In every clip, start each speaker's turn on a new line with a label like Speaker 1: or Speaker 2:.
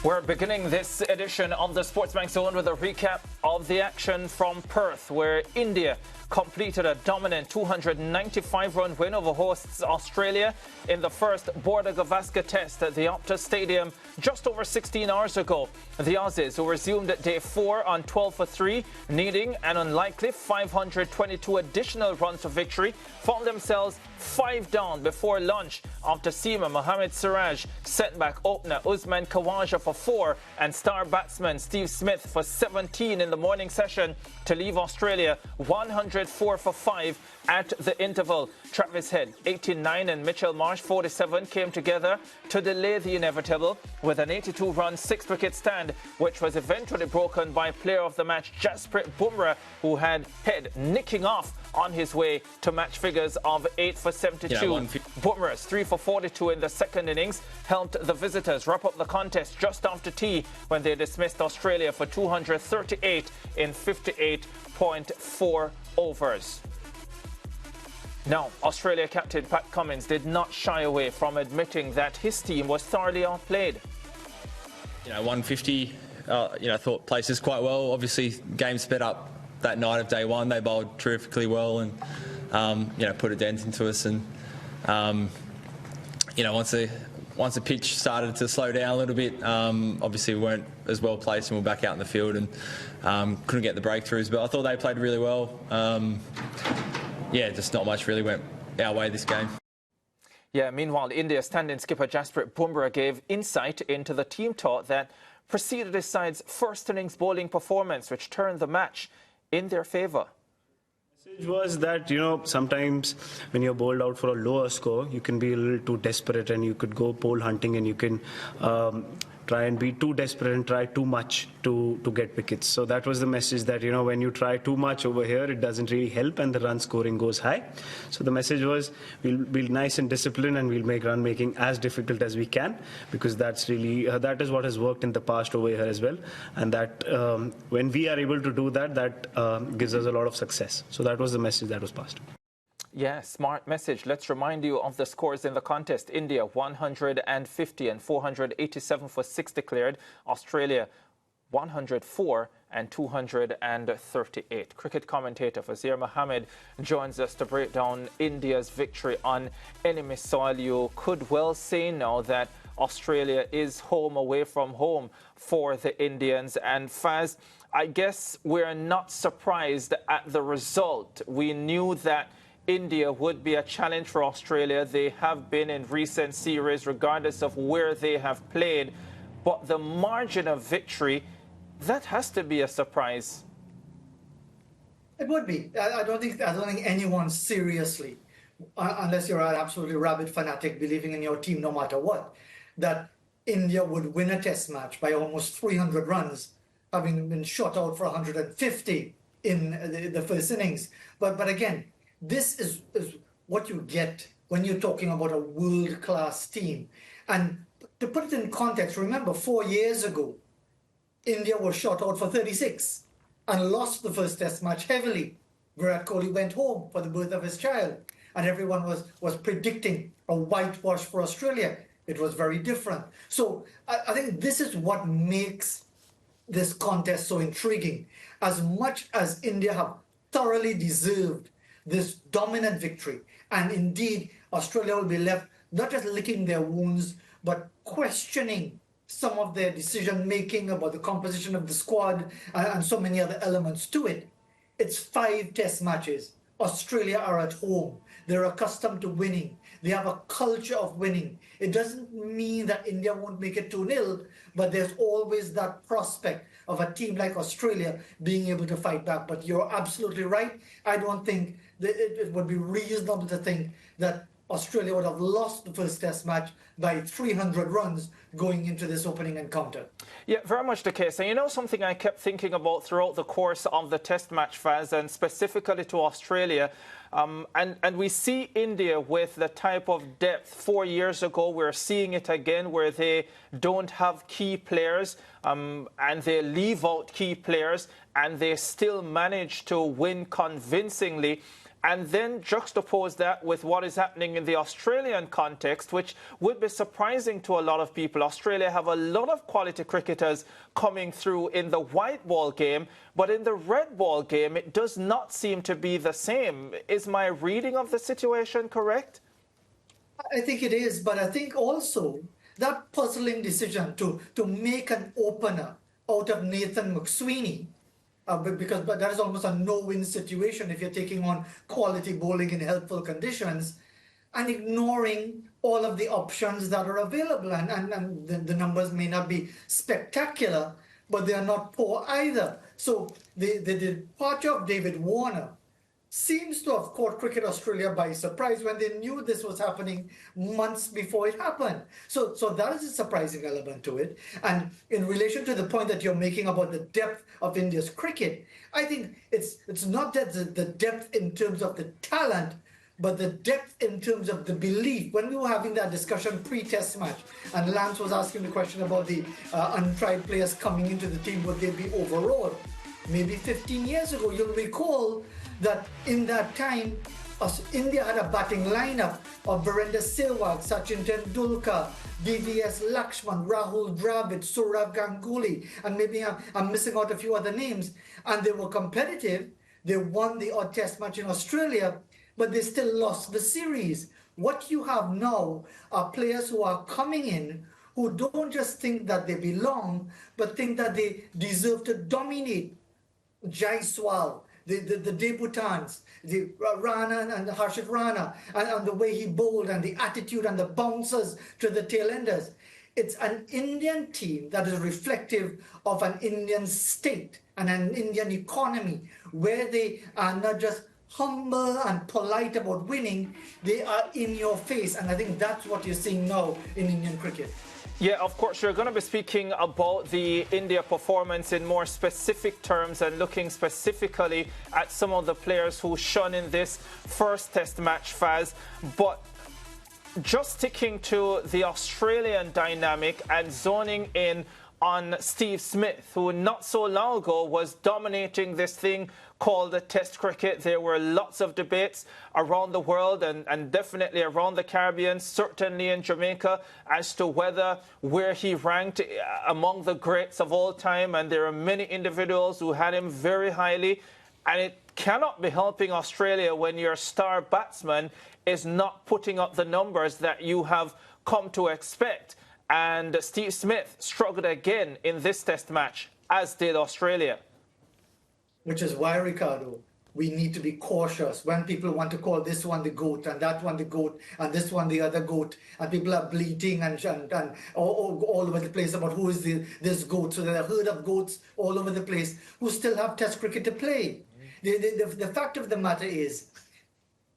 Speaker 1: We're beginning this edition of the SportsMax Zone with a recap of the action from Perth, where India completed a dominant 295-run win over hosts Australia in the first border Gavaskar test at the Optus Stadium just over 16 hours ago. The Aussies, who resumed at day 4 on 12 for 3, needing an unlikely 522 additional runs for victory, found themselves 5 down before lunch after seamer Mohammad Siraj sent back opener Usman Khawaja for 4 and star batsman Steve Smith for 17 in the morning session to leave Australia 104 for 5 at the interval. Travis Head, 89, and Mitchell Marsh, 47, came together to delay the inevitable with an 82-run 6-wicket stand, which was eventually broken by player of the match Jasprit Bumrah, who had Head nicking off on his way to match figures of 8 for 72. Bumrah's 3 for 42 in the second innings helped the visitors wrap up the contest just after tea when they dismissed Australia for 238 in 58.4 overs. Now, Australia captain Pat Cummins did not shy away from admitting that his team was thoroughly outplayed.
Speaker 2: 150, I thought places quite well. Obviously, game sped up that night of day one. They bowled terrifically well and, put a dent into us. And, once the pitch started to slow down a little bit, obviously we weren't as well placed and we're back out in the field and couldn't get the breakthroughs. But I thought they played really well. Just not much really went our way this game.
Speaker 1: Meanwhile, India's stand-in skipper Jasprit Bumrah gave insight into the team talk that preceded his side's first innings bowling performance, which turned the match in their favour.
Speaker 3: The message was that, sometimes when you're bowled out for a lower score, you can be a little too desperate and you could go pole hunting and you can try and be too desperate and try too much to get wickets. So that was the message that, when you try too much over here, it doesn't really help and the run scoring goes high. So the message was we'll be nice and disciplined and we'll make run making as difficult as we can, because that's really, that is what has worked in the past over here as well. And that when we are able to do that, that gives us a lot of success. So that was the message that was passed.
Speaker 1: Yeah, smart message. Let's remind you of the scores in the contest. India 150 and 487 for 6 declared. Australia 104 and 238. Cricket commentator Fazir Mohammed joins us to break down India's victory on enemy soil. You could well say now that Australia is home away from home for the Indians. And Faz, I guess we're not surprised at the result. We knew that India would be a challenge for Australia. They have been in recent series, regardless of where they have played. But the margin of victory, that has to be a surprise.
Speaker 4: It would be. I don't think anyone seriously, unless you're an absolutely rabid fanatic believing in your team no matter what, that India would win a test match by almost 300 runs, having been shot out for 150 in the first innings. But again, this is what you get when you're talking about a world-class team. And to put it in context, remember 4 years ago, India was shot out for 36 and lost the first test match heavily. Virat Kohli went home for the birth of his child and everyone was predicting a whitewash for Australia. It was very different. So I think this is what makes this contest so intriguing. As much as India have thoroughly deserved this dominant victory, and indeed Australia will be left not just licking their wounds, but questioning some of their decision-making about the composition of the squad and so many other elements to it. It's 5 test matches. Australia are at home. They're accustomed to winning. They have a culture of winning. It doesn't mean that India won't make it 2-0, but there's always that prospect of a team like Australia being able to fight back. But you're absolutely right. I don't think that it would be reasonable to think that Australia would have lost the first test match by 300 runs going into this opening encounter.
Speaker 1: Yeah, very much the case. And something I kept thinking about throughout the course of the test match, Faz, and specifically to Australia, and we see India with the type of depth 4 years ago. We're seeing it again where they don't have key players and they leave out key players and they still manage to win convincingly. and then juxtapose that with what is happening in the Australian context, which would be surprising to a lot of people. Australia have a lot of quality cricketers coming through in the white ball game, but in the red ball game, it does not seem to be the same. Is my reading of the situation correct?
Speaker 4: I think it is, but I think also that puzzling decision to make an opener out of Nathan McSweeney, but that is almost a no-win situation if you're taking on quality bowling in helpful conditions, and ignoring all of the options that are available. And the numbers may not be spectacular, but they are not poor either. So the departure of David Warner seems to have caught Cricket Australia by surprise when they knew this was happening months before it happened. So that is a surprising element to it. And in relation to the point that you're making about the depth of India's cricket, I think it's not that the depth in terms of the talent, but the depth in terms of the belief. When we were having that discussion pre-test match, and Lance was asking the question about the untried players coming into the team, would they be overawed? Maybe 15 years ago, you'll recall that in that time, India had a batting lineup of Virender Sehwag, Sachin Tendulkar, DVS Lakshman, Rahul Dravid, Sourav Ganguly, and maybe I'm missing out a few other names. And they were competitive. They won the odd test match in Australia, but they still lost the series. What you have now are players who are coming in who don't just think that they belong, but think that they deserve to dominate. Jaiswal, the debutants, the Rana and the Harshit Rana, and the way he bowled and the attitude and the bouncers to the tail-enders. It's an Indian team that is reflective of an Indian state and an Indian economy where they are not just humble and polite about winning, they are in your face. And I think that's what you're seeing now in Indian cricket.
Speaker 1: Yeah, of course, you're going to be speaking about the India performance in more specific terms and looking specifically at some of the players who shone in this first test match, Faz. But just sticking to the Australian dynamic and zoning in on Steve Smith, who not so long ago was dominating this thing called the Test cricket. There were lots of debates around the world and definitely around the Caribbean, certainly in Jamaica, as to where he ranked among the greats of all time. And there are many individuals who had him very highly. And it cannot be helping Australia when your star batsman is not putting up the numbers that you have come to expect. And Steve Smith struggled again in this test match, as did Australia.
Speaker 4: Which is why, Ricardo, we need to be cautious when people want to call this one the GOAT and that one the GOAT and this one the other GOAT, and people are bleating and all over the place about who is this GOAT. So there are a herd of GOATs all over the place who still have test cricket to play. The fact of the matter is,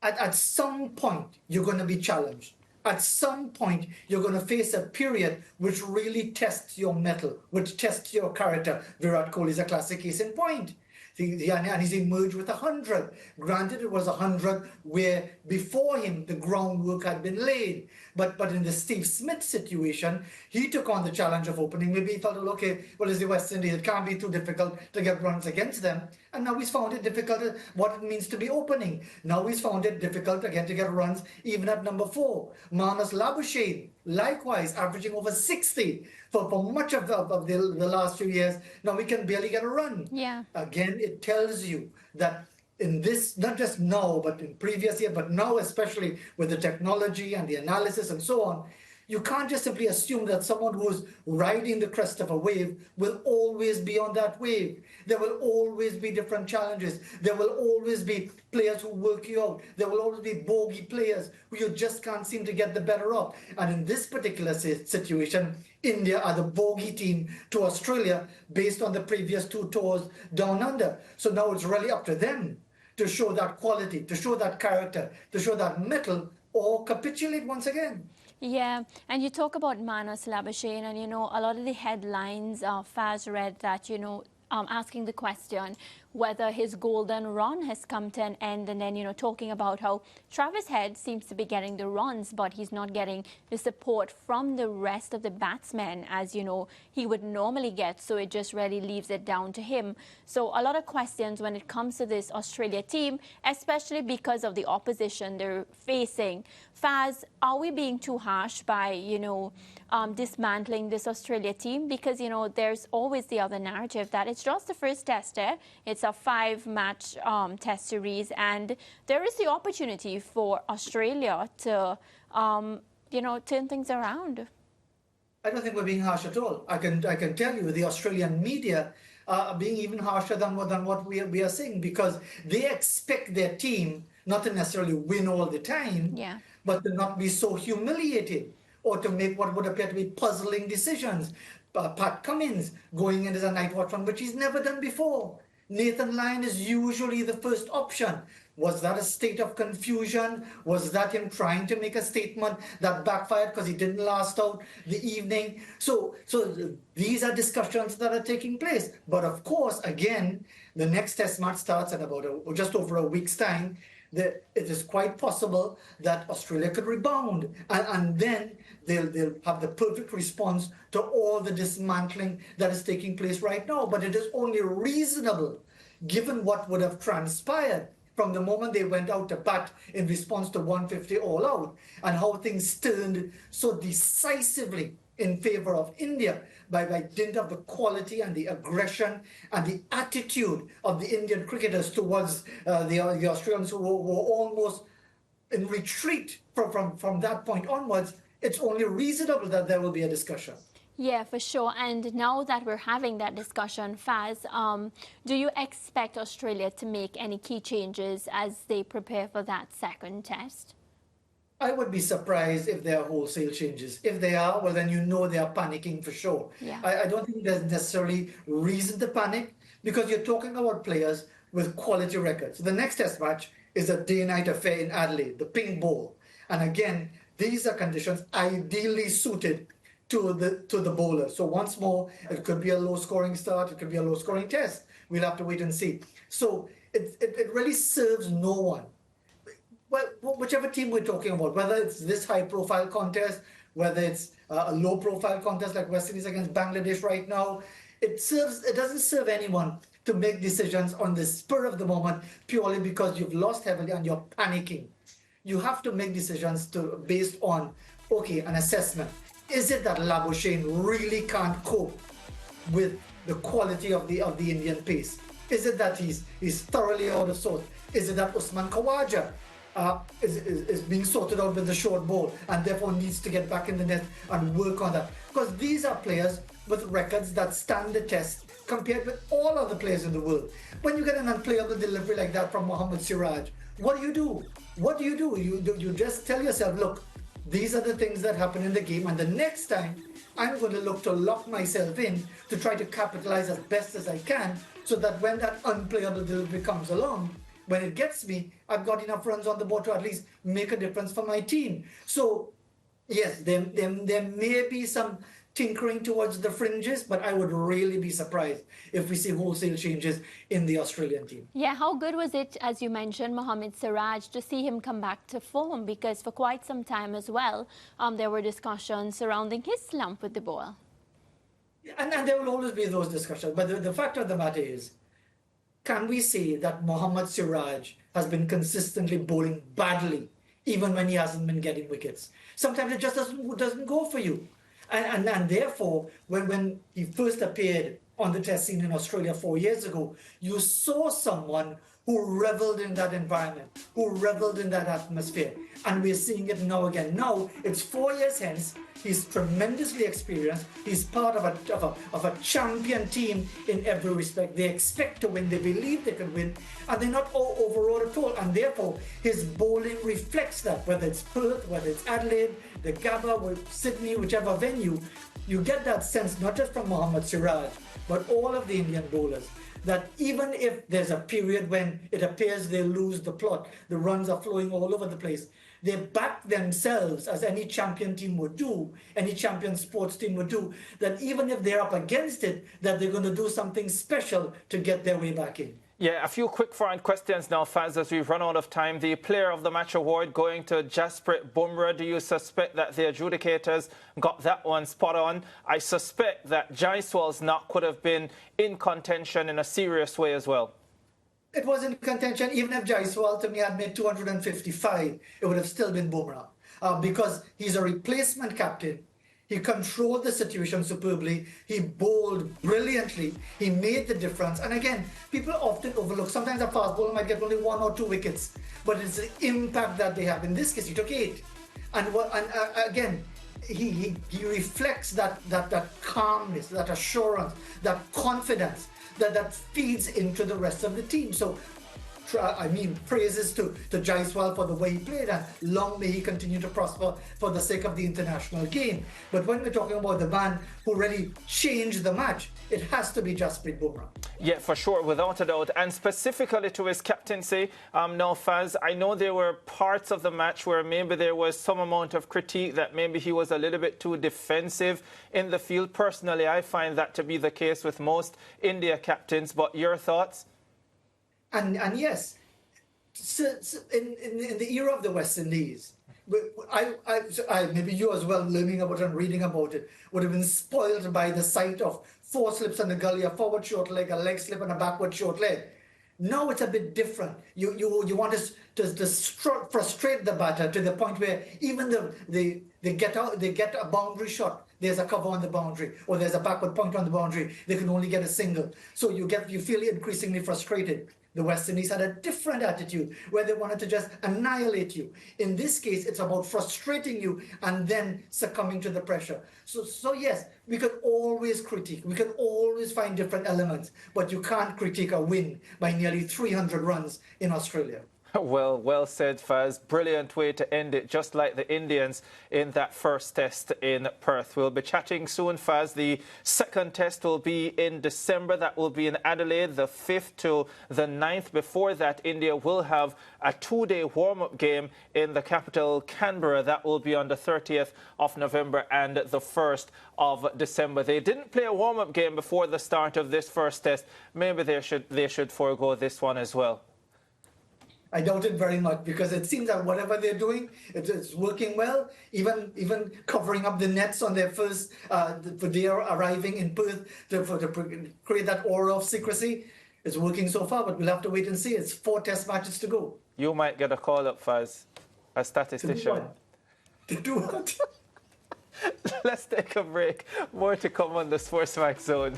Speaker 4: at some point, you're going to be challenged. At some point, you're going to face a period which really tests your mettle, which tests your character. Virat Kohli is a classic case in point. And he's emerged with 100. Granted, it was 100 where before him the groundwork had been laid. But in the Steve Smith situation, he took on the challenge of opening. Maybe he thought, well, okay, well, it's the West Indies. It can't be too difficult to get runs against them. And now he's found it difficult what it means to be opening. Now he's found it difficult again to get runs even at number 4. Manas Labuschagne, likewise, averaging over 60 for much of the last few years. Now we can barely get a run.
Speaker 5: Yeah.
Speaker 4: Again, it tells you that in this, not just now, but in previous year, but now especially with the technology and the analysis and so on, you can't just simply assume that someone who's riding the crest of a wave will always be on that wave. There will always be different challenges. There will always be players who work you out. There will always be bogey players who you just can't seem to get the better of. And in this particular situation, India are the bogey team to Australia based on the previous 2 tours down under. So now it's really up to them to show that quality, to show that character, to show that mettle, or capitulate once again.
Speaker 5: Yeah, and you talk about Manas Labuschagne, and, you know, a lot of the headlines Faz read that, you know, asking the question, whether his golden run has come to an end, and then, talking about how Travis Head seems to be getting the runs, but he's not getting the support from the rest of the batsmen as, he would normally get. So it just really leaves it down to him. So a lot of questions when it comes to this Australia team, especially because of the opposition they're facing. Faz, are we being too harsh by, dismantling this Australia team? Because, there's always the other narrative that it's just the first tester. It's a 5-match test series, and there is the opportunity for Australia to, turn things around.
Speaker 4: I don't think we're being harsh at all. I can tell you the Australian media are being even harsher than what we are saying, because they expect their team not to necessarily win all the time, but to not be so humiliated or to make what would appear to be puzzling decisions. Pat Cummins going in as a night watchman, which he's never done before. Nathan Lyon is usually the first option. Was that a state of confusion? Was that him trying to make a statement that backfired because he didn't last out the evening? So these are discussions that are taking place. But of course, again, the next test match starts in about just over a week's time. It is quite possible that Australia could rebound, and then they'll have the perfect response to all the dismantling that is taking place right now. But it is only reasonable, given what would have transpired from the moment they went out to bat in response to 150 all out, and how things turned so decisively in favor of India by dint of the quality and the aggression and the attitude of the Indian cricketers towards the Australians, who were almost in retreat from that point onwards. It's only reasonable that there will be a discussion.
Speaker 5: Yeah, for sure. And now that we're having that discussion, Faz, do you expect Australia to make any key changes as they prepare for that second test?
Speaker 4: I would be surprised if there are wholesale changes. If they are, well, then they are panicking for sure.
Speaker 5: Yeah.
Speaker 4: I don't think there's necessarily reason to panic, because you're talking about players with quality records. The next test match is a day-night affair in Adelaide, the Pink Bowl. And again, these are conditions ideally suited to the bowler. So once more, it could be a low-scoring start, it could be a low-scoring test. We'll have to wait and see. So it really serves no one. Well, whichever team we're talking about, whether it's this high-profile contest, whether it's a low-profile contest like West Indies against Bangladesh right now, it doesn't serve anyone to make decisions on the spur of the moment purely because you've lost heavily and you're panicking. You have to make decisions based on, an assessment. Is it that Labuschagne really can't cope with the quality of the Indian pace? Is it that he's thoroughly out of sorts? Is it that Usman Khawaja is being sorted out with the short ball and therefore needs to get back in the net and work on that? Because these are players with records that stand the test compared with all other players in the world. When you get an unplayable delivery like that from Mohammad Siraj, what do you do? You just tell yourself, look, these are the things that happen in the game, and the next time I'm going to look to lock myself in to try to capitalize as best as I can, so that when that unplayable delivery comes along, when it gets me, I've got enough runs on the board to at least make a difference for my team. So yes, there may be some tinkering towards the fringes, but I would really be surprised if we see wholesale changes in the Australian team.
Speaker 5: Yeah, how good was it, as you mentioned, Mohammad Siraj, to see him come back to form? Because for quite some time as well, there were discussions surrounding his slump with the ball.
Speaker 4: And there will always be those discussions. But the fact of the matter is, can we say that Mohammad Siraj has been consistently bowling badly, even when he hasn't been getting wickets? Sometimes it just doesn't go for you. And therefore, when he first appeared on the test scene in Australia 4 years ago, you saw someone who reveled in that environment, who reveled in that atmosphere. And we're seeing it now again. Now, it's 4 years hence. He's tremendously experienced. He's part of a champion team in every respect. They expect to win. They believe they can win. And they're not overawed at all. And therefore, his bowling reflects that. Whether it's Perth, whether it's Adelaide, the Gabba, Sydney, whichever venue, you get that sense not just from Mohammad Siraj, but all of the Indian bowlers, that even if there's a period when it appears they lose the plot, the runs are flowing all over the place, they back themselves, as any champion team would do, any champion sports team would do, that even if they're up against it, that they're going to do something special to get their way back in.
Speaker 1: Yeah, a few quick fire questions now, Faz, as we've run out of time. The Player of the Match award going to Jasprit Bumrah. Do you suspect that the adjudicators got that one spot on? I suspect that Jaiswal's knock could have been in contention in a serious way as well.
Speaker 4: It was in contention. Even if Jaiswal, to me, had made 255, it would have still been Bumrah. Because he's a replacement captain. He controlled the situation superbly. He bowled brilliantly. He made the difference. And again, people often overlook. Sometimes a fast bowler might get only 1 or 2 wickets, but it's the impact that they have. In this case, he took 8. And again, he reflects that calmness, that assurance, that confidence that feeds into the rest of the team. So, I mean, praises to Jaiswal for the way he played, and long may he continue to prosper for the sake of the international game. But when we're talking about the man who really changed the match, it has to be Jasprit Bumrah.
Speaker 1: Yeah, for sure, without a doubt. And specifically to his captaincy, now, Faz, I know there were parts of the match where maybe there was some amount of critique that maybe he was a little bit too defensive in the field. Personally, I find that to be the case with most India captains. But your thoughts?
Speaker 4: And yes, in the era of the West Indies, I maybe you as well, learning about it and reading about it, would have been spoiled by the sight of 4 slips on the gully, a forward short leg, a leg slip, and a backward short leg. Now it's a bit different. You want to frustrate the batter to the point where even they get a boundary shot. There's a cover on the boundary, or there's a backward point on the boundary. They can only get a single. So you feel increasingly frustrated. The West Indies had a different attitude where they wanted to just annihilate you. In this case, it's about frustrating you and then succumbing to the pressure. So yes, we could always critique. We can always find different elements, but you can't critique a win by nearly 300 runs in Australia.
Speaker 1: Well said, Faz. Brilliant way to end it, just like the Indians in that first test in Perth. We'll be chatting soon, Faz. The second test will be in December. That will be in Adelaide, the 5th to the 9th. Before that, India will have a 2-day warm-up game in the capital, Canberra. That will be on the 30th of November and the 1st of December. They didn't play a warm-up game before the start of this first test. Maybe they should forego this one as well.
Speaker 4: I doubt it very much, because it seems that whatever they're doing, it's working well. Even covering up the nets on their first for their arriving in Perth to create that aura of secrecy, is working so far. But we'll have to wait and see. It's 4 test matches to go.
Speaker 1: You might get a call up, Faz, a statistician.
Speaker 4: To do what?
Speaker 1: Let's take a break. More to come on the SportsMax Zone.